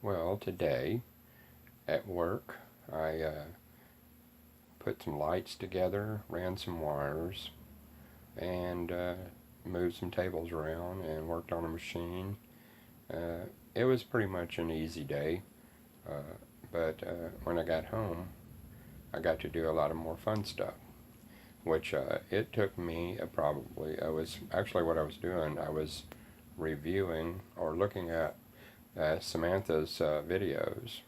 Well, today at work, I put some lights together, ran some wires, and moved some tables around and worked on a machine. It was pretty much an easy day, but when I got home, I got to do a lot of more fun stuff, which it took me probably, I was actually what I was doing, I was reviewing or looking at Samantha's videos,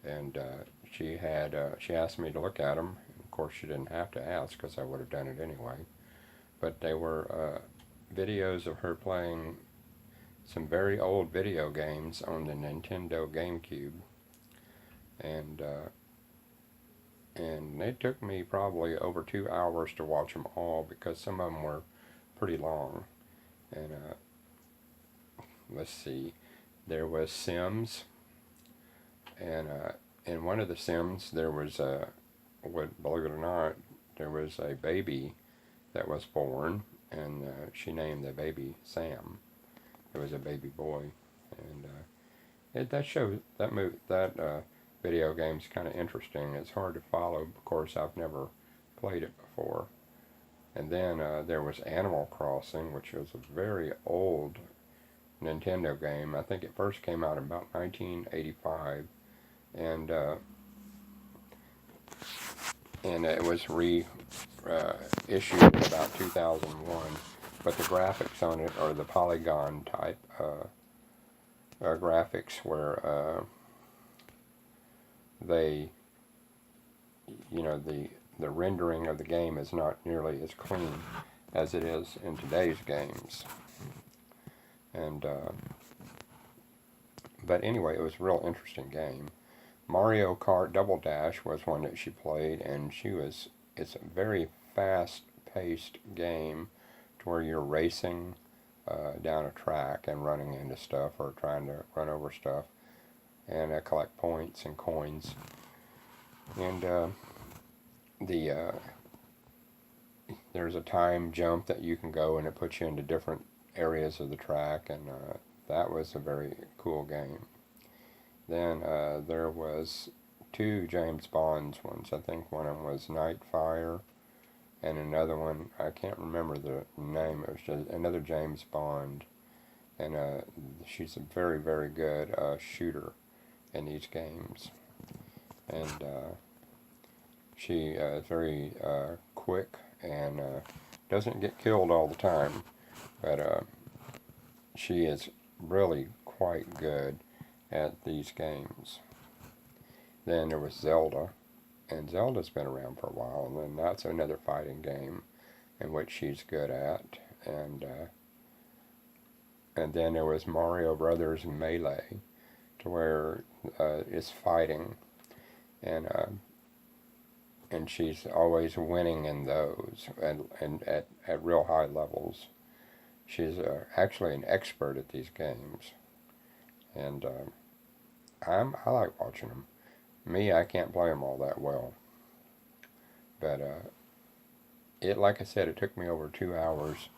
and she asked me to look at them. Of course, she didn't have to ask because I would have done it anyway. But they were videos of her playing some very old video games on the Nintendo GameCube, and and it took me probably over 2 hours to watch them all because some of them were pretty long. And let's see, there was Sims, and in one of the Sims there was believe it or not, there was a baby that was born, and she named the baby Sam. It was a baby boy, and that show that video game's kind of interesting. It's hard to follow. Of course, I've never played it before. And then there was Animal Crossing, which was a very old Nintendo game. I think it first came out in about 1985, and it was issued in about 2001. But the graphics on it are the polygon type graphics where they, the rendering of the game is not nearly as clean as it is in today's games. And but anyway, it was a real interesting game. Mario Kart Double Dash was one that she played, and it's a very fast-paced game to where you're racing down a track and running into stuff or trying to run over stuff and collect points and coins. And there's a time jump that you can go, and it puts you into different areas of the track, and that was a very cool game. Then there was two James Bonds ones. I think one of them was Nightfire, and another one, I can't remember the name. It was just another James Bond, and she's a very, very good shooter in these games. And she is very quick and doesn't get killed all the time, but she is really quite good at these games. Then there was Zelda, and Zelda's been around for a while, and then that's another fighting game in which she's good at. And then there was Mario Brothers Melee, to where it's fighting, and she's always winning in those, and at real high levels. She's actually an expert at these games, and I like watching them. Me, I can't play them all that well, but like I said, it took me over 2 hours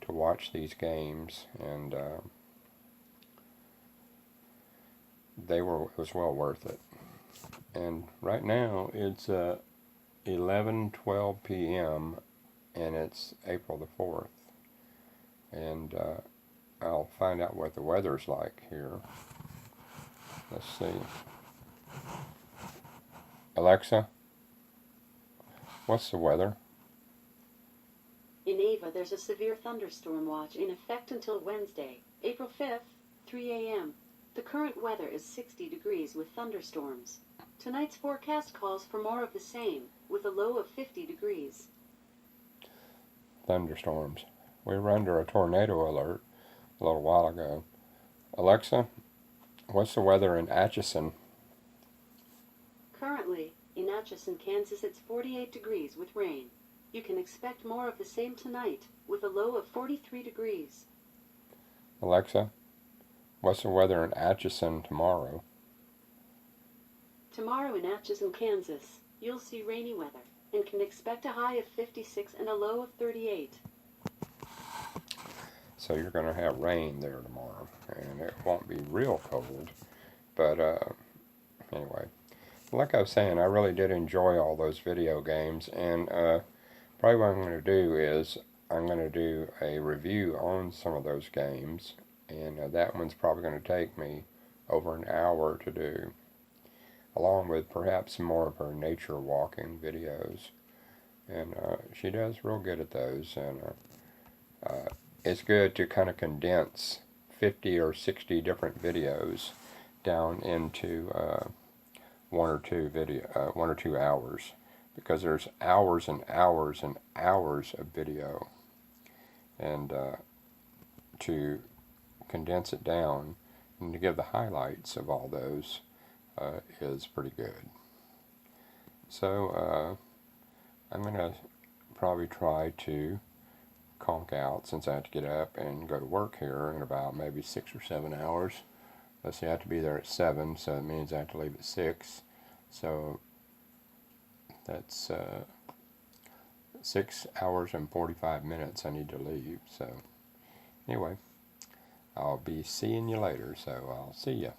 to watch these games, and it was well worth it. And right now it's 11:12 p.m. and it's April the 4th, and I'll find out what the weather's like here. Let's see. Alexa, what's the weather? In Ava, there's a severe thunderstorm watch in effect until Wednesday, April 5th, 3 a.m. The current weather is 60 degrees with thunderstorms. Tonight's forecast calls for more of the same, with a low of 50 degrees. Thunderstorms. We were under a tornado alert a little while ago. Alexa, what's the weather in Atchison? Currently, in Atchison, Kansas, it's 48 degrees with rain. You can expect more of the same tonight, with a low of 43 degrees. Alexa, what's the weather in Atchison tomorrow? Tomorrow in Atchison, Kansas, you'll see rainy weather and can expect a high of 56 and a low of 38. So you're going to have rain there tomorrow, and it won't be real cold. But anyway, like I was saying, I really did enjoy all those video games, and probably what I'm going to do is I'm going to do a review on some of those games, and that one's probably going to take me over an hour to do, along with perhaps some more of her nature walking videos. And she does real good at those, and it's good to kind of condense 50 or 60 different videos down into 1 or 2 hours, because there's hours and hours and hours of video, and to condense it down and to give the highlights of all those is pretty good. So I'm going to probably try to conk out, since I have to get up and go to work here in about maybe 6 or 7 hours. Let's see, I have to be there at 7, so it means I have to leave at 6. So that's 6 hours and 45 minutes I need to leave. So anyway, I'll be seeing you later, so I'll see you.